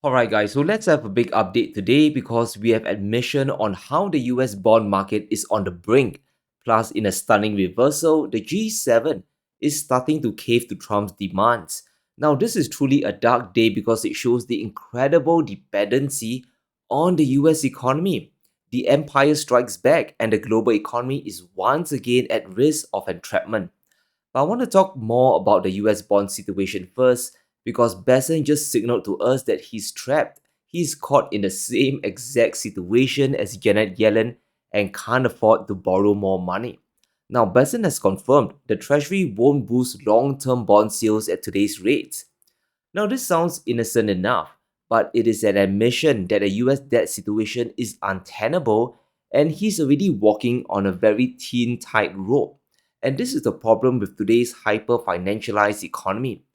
Alright guys, so let's have a big update today because we have admission on how the US bond market is on the brink. Plus, in a stunning reversal, the G7 is starting to cave to Trump's demands. Now, this is truly a dark day because it shows the incredible dependency on the US economy. The empire strikes back and the global economy is once again at risk of entrapment. But I want to talk more about the US bond situation first because Bessent just signaled to us that he's trapped. He's caught in the same exact situation as Janet Yellen and can't afford to borrow more money. Now, Bessent has confirmed the Treasury won't boost long term bond sales at today's rates. Now, this sounds innocent enough, but it is an admission that the US debt situation is untenable and he's already walking on a very thin tightrope. And this is the problem with today's hyper financialized economy.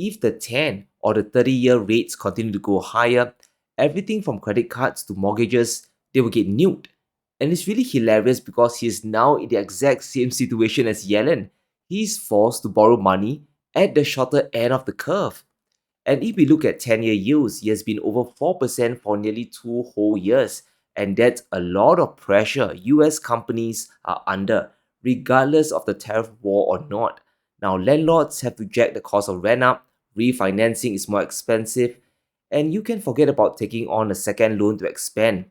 If the 10 or the 30-year rates continue to go higher, everything from credit cards to mortgages, they will get nuked. And it's really hilarious because he is now in the exact same situation as Yellen. He's forced to borrow money at the shorter end of the curve. And if we look at 10-year yields, he has been over 4% for nearly 2 whole years. And that's a lot of pressure US companies are under, regardless of the tariff war or not. Now, landlords have to jack the cost of rent up, refinancing is more expensive, and you can forget about taking on a second loan to expand.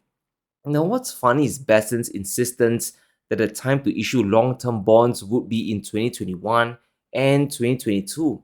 Now, what's funny is Bessent's insistence that the time to issue long term bonds would be in 2021 and 2022.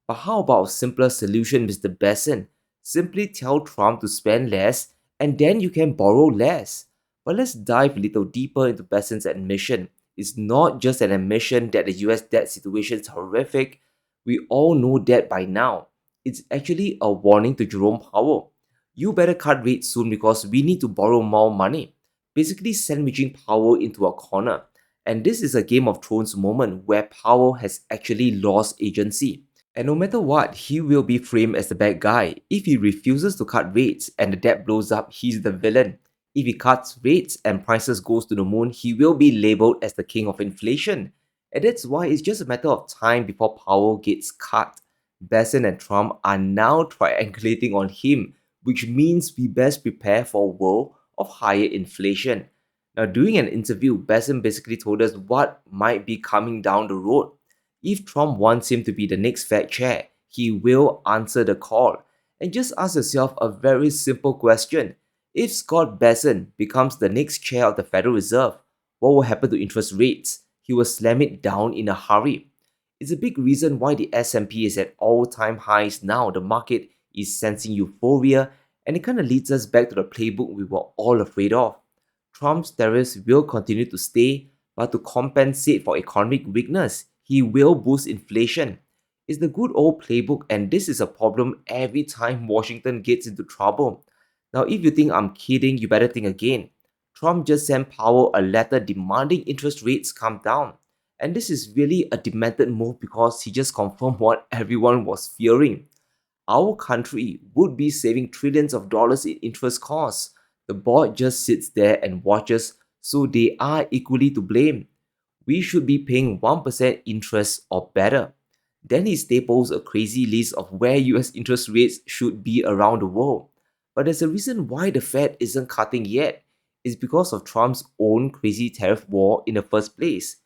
But how about a simpler solution, Mr. Bessent? Simply tell Trump to spend less and then you can borrow less. But let's dive a little deeper into Bessent's admission. It's not just an admission that the US debt situation is horrific. We all know that by now. It's actually a warning to Jerome Powell. You better cut rates soon because we need to borrow more money. Basically, sandwiching Powell into a corner. And this is a Game of Thrones moment where Powell has actually lost agency. And no matter what, he will be framed as the bad guy. If he refuses to cut rates and the debt blows up, he's the villain. If he cuts rates and prices goes to the moon, he will be labeled as the king of inflation. And that's why it's just a matter of time before Powell gets cut. Bessent and Trump are now triangulating on him, which means we best prepare for a world of higher inflation. Now, during an interview, Bessent basically told us what might be coming down the road. If Trump wants him to be the next Fed chair, he will answer the call. And just ask yourself a very simple question. If Scott Bessent becomes the next chair of the Federal Reserve, what will happen to interest rates? He will slam it down in a hurry. It's a big reason why the S&P is at all-time highs now. The market is sensing euphoria, and it kind of leads us back to the playbook we were all afraid of. Trump's tariffs will continue to stay, but to compensate for economic weakness, he will boost inflation. It's the good old playbook, and this is a problem every time Washington gets into trouble. Now, if you think I'm kidding, you better think again. Trump just sent Powell a letter demanding interest rates come down. And this is really a demented move because he just confirmed what everyone was fearing. Our country would be saving trillions of dollars in interest costs. The board just sits there and watches, so they are equally to blame. We should be paying 1% interest or better. Then he staples a crazy list of where US interest rates should be around the world. But there's a reason why the Fed isn't cutting yet. It's because of Trump's own crazy tariff war in the first place.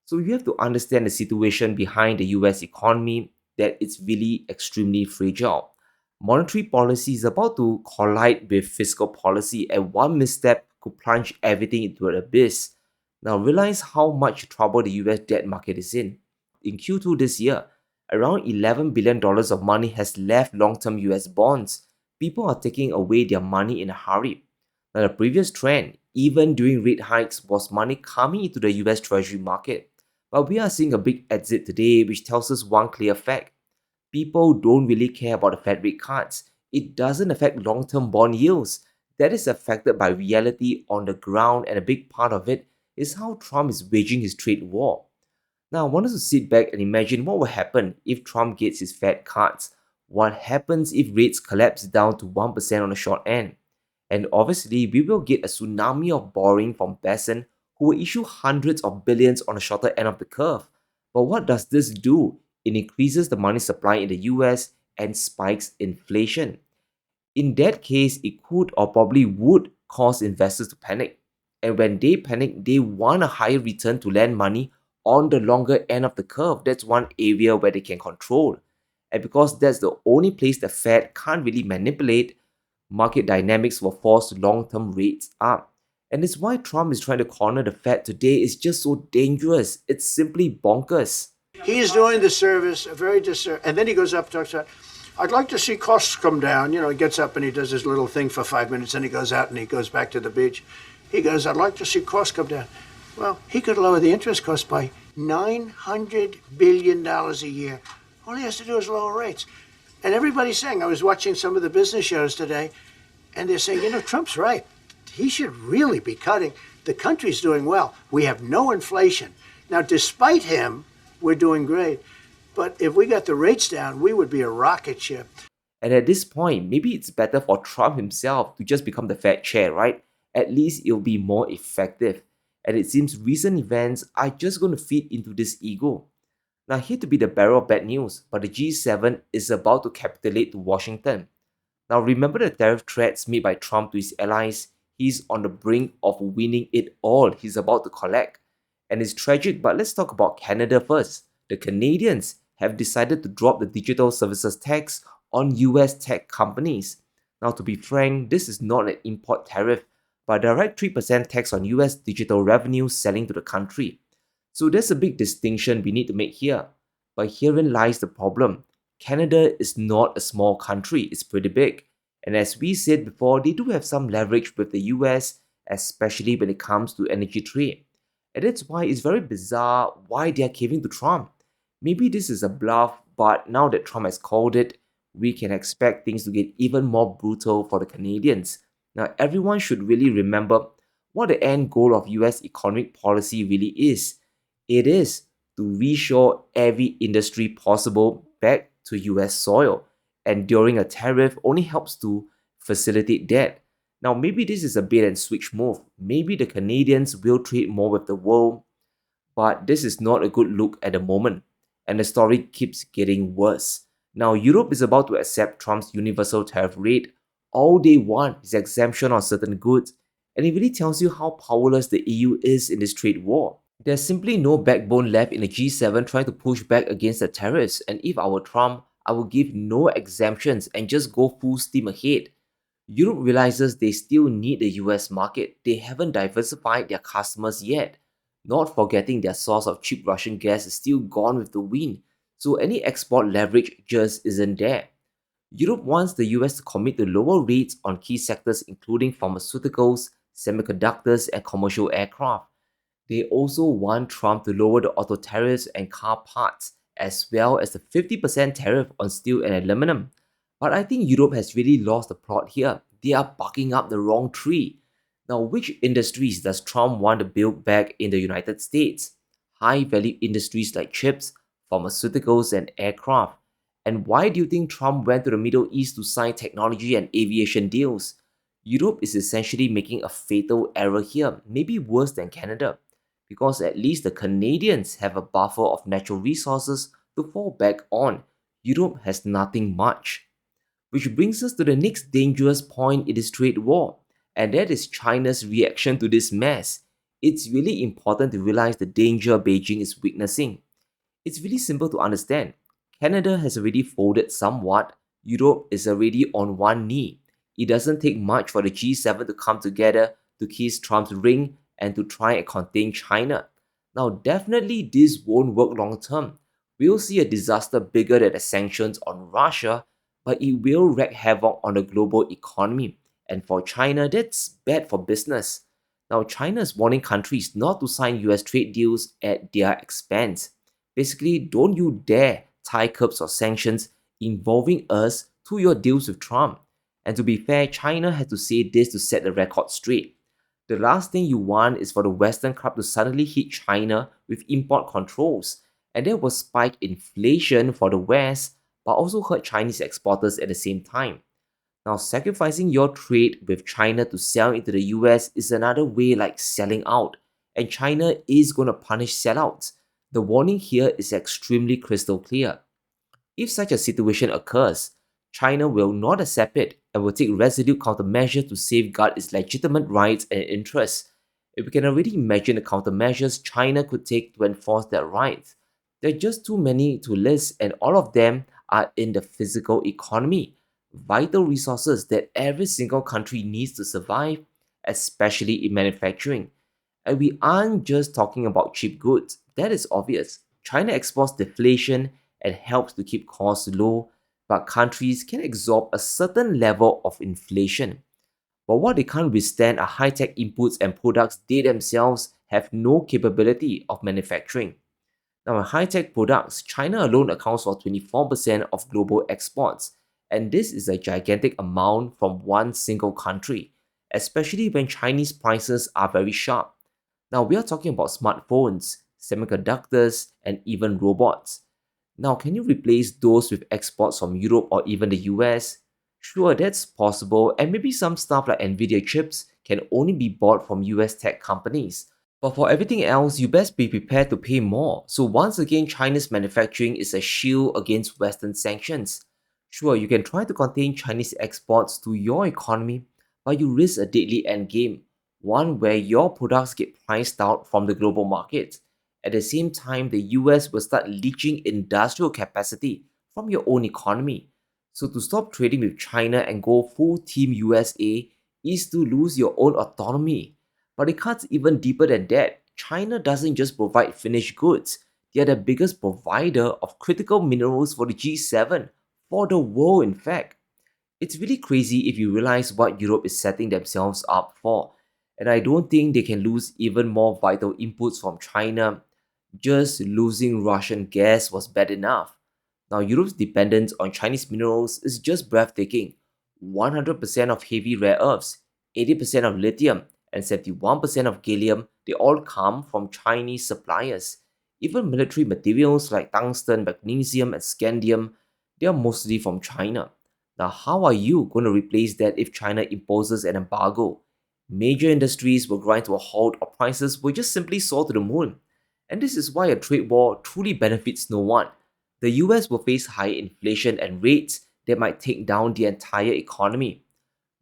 So you have to understand the situation behind the US economy, that it's really extremely fragile. Monetary policy is about to collide with fiscal policy, and one misstep could plunge everything into an abyss. Now realize how much trouble the US debt market is in. In Q2 this year, around $11 billion of money has left long-term US bonds. People are taking away their money in a hurry. Now the previous trend, even during rate hikes, was money coming into the US Treasury market. But we are seeing a big exit today, which tells us one clear fact. People don't really care about the Fed rate cuts. It doesn't affect long-term bond yields. That is affected by reality on the ground, and a big part of it is how Trump is waging his trade war. Now, I want us to sit back and imagine what will happen if Trump gets his Fed cuts. What happens if rates collapse down to 1% on the short end? And obviously, we will get a tsunami of borrowing from Bessent, who will issue hundreds of billions on the shorter end of the curve. But what does this do? It increases the money supply in the US and spikes inflation. In that case, it could or probably would cause investors to panic. And when they panic, they want a higher return to lend money on the longer end of the curve. That's one area where they can control. And because that's the only place the Fed can't really manipulate, market dynamics will force long-term rates up. And it's why Trump is trying to corner the Fed today is just so dangerous. It's simply bonkers. He's doing the service, a very disservice. And then he goes up and talks about, I'd like to see costs come down. You know, he gets up and he does his little thing for 5 minutes, and he goes out and he goes back to the beach. He goes, I'd like to see costs come down. Well, he could lower the interest cost by $900 billion a year. All he has to do is lower rates. And everybody's saying, I was watching some of the business shows today, and they're saying, you know, Trump's right. He should really be cutting. The country's doing well. We have no inflation. Now, despite him, we're doing great. But if we got the rates down, we would be a rocket ship. And at this point, maybe it's better for Trump himself to just become the Fed chair, right? At least it'll be more effective. And it seems recent events are just going to feed into this ego. Now, here to be the bearer of bad news, but the G7 is about to capitulate to Washington. Now, remember the tariff threats made by Trump to his allies? He's on the brink of winning it all. He's about to collect. And it's tragic, but let's talk about Canada first. The Canadians have decided to drop the digital services tax on US tech companies. Now, to be frank, this is not an import tariff, but a direct 3% tax on US digital revenue selling to the country. So there's a big distinction we need to make here. But herein lies the problem. Canada is not a small country, it's pretty big. And as we said before, they do have some leverage with the US, especially when it comes to energy trade. And that's why it's very bizarre why they are caving to Trump. Maybe this is a bluff, but now that Trump has called it, we can expect things to get even more brutal for the Canadians. Now, everyone should really remember what the end goal of US economic policy really is. It is to reshore every industry possible back to US soil, and during a tariff only helps to facilitate that. Now, maybe this is a bait and switch move. Maybe the Canadians will trade more with the world, but this is not a good look at the moment, and the story keeps getting worse. Now, Europe is about to accept Trump's universal tariff rate. All they want is exemption on certain goods, and it really tells you how powerless the EU is in this trade war. There's simply no backbone left in the G7 trying to push back against the tariffs, and if I were Trump, I would give no exemptions and just go full steam ahead. Europe realizes they still need the US market. They haven't diversified their customers yet. Not forgetting their source of cheap Russian gas is still gone with the wind, so any export leverage just isn't there. Europe wants the US to commit to lower rates on key sectors including pharmaceuticals, semiconductors, and commercial aircraft. They also want Trump to lower the auto tariffs and car parts, as well as the 50% tariff on steel and aluminum. But I think Europe has really lost the plot here. They are barking up the wrong tree. Now, which industries does Trump want to build back in the United States? High value industries like chips, pharmaceuticals, and aircraft. And why do you think Trump went to the Middle East to sign technology and aviation deals? Europe is essentially making a fatal error here, maybe worse than Canada, because at least the Canadians have a buffer of natural resources to fall back on. Europe has nothing much. Which brings us to the next dangerous point in this trade war, and that is China's reaction to this mess. It's really important to realize the danger Beijing is witnessing. It's really simple to understand. Canada has already folded somewhat, Europe is already on one knee. It doesn't take much for the G7 to come together to kiss Trump's ring and to try and contain China. Now, definitely this won't work long term. We'll see a disaster bigger than the sanctions on Russia, but it will wreak havoc on the global economy. And for China, that's bad for business. Now, China is warning countries not to sign US trade deals at their expense. Basically, don't you dare tie curbs or sanctions involving us to your deals with Trump. And to be fair, China had to say this to set the record straight. The last thing you want is for the Western club to suddenly hit China with import controls, and that will spike inflation for the West, but also hurt Chinese exporters at the same time. Now, sacrificing your trade with China to sell into the US is another way like selling out, and China is going to punish sellouts. The warning here is extremely crystal clear. If such a situation occurs, China will not accept it, and will take resolute countermeasures to safeguard its legitimate rights and interests. If we can already imagine the countermeasures China could take to enforce their rights, there are just too many to list, and all of them are in the physical economy, vital resources that every single country needs to survive, especially in manufacturing. And we aren't just talking about cheap goods, that is obvious. China exports deflation and helps to keep costs low, but countries can absorb a certain level of inflation. But what they can't withstand are high tech inputs and products they themselves have no capability of manufacturing. Now, in high tech products, China alone accounts for 24% of global exports, and this is a gigantic amount from one single country, especially when Chinese prices are very sharp. Now, we are talking about smartphones, semiconductors, and even robots. Now, can you replace those with exports from Europe or even the US? Sure, that's possible, and maybe some stuff like Nvidia chips can only be bought from US tech companies. But for everything else, you best be prepared to pay more. So once again, China's manufacturing is a shield against Western sanctions. Sure, you can try to contain Chinese exports to your economy, but you risk a deadly endgame, one where your products get priced out from the global market. At the same time, the US will start leaching industrial capacity from your own economy. So to stop trading with China and go full Team USA is to lose your own autonomy. But it cuts even deeper than that. China doesn't just provide finished goods, they are the biggest provider of critical minerals for the G7, for the world, in fact. It's really crazy if you realize what Europe is setting themselves up for. And I don't think they can lose even more vital inputs from China. Just losing Russian gas was bad enough. Now, Europe's dependence on Chinese minerals is just breathtaking. 100% of heavy rare earths, 80% of lithium, and 71% of gallium, they all come from Chinese suppliers. Even military materials like tungsten, magnesium, and scandium, they are mostly from China. Now, how are you going to replace that if China imposes an embargo? Major industries will grind to a halt or prices will just simply soar to the moon. And this is why a trade war truly benefits no one. The US will face high inflation and rates that might take down the entire economy.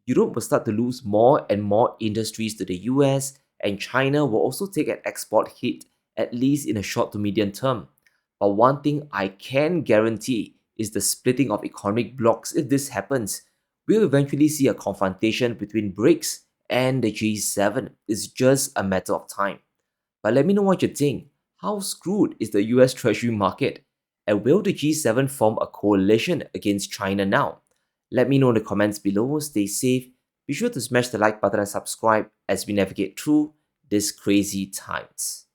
Europe will start to lose more and more industries to the US, and China will also take an export hit, at least in the short to medium term. But one thing I can guarantee is the splitting of economic blocs. If this happens, we'll eventually see a confrontation between BRICS and the G7. It's just a matter of time. But let me know what you think. How screwed is the US Treasury market? And will the G7 form a coalition against China now? Let me know in the comments below. Stay safe. Be sure to smash the like button and subscribe as we navigate through these crazy times.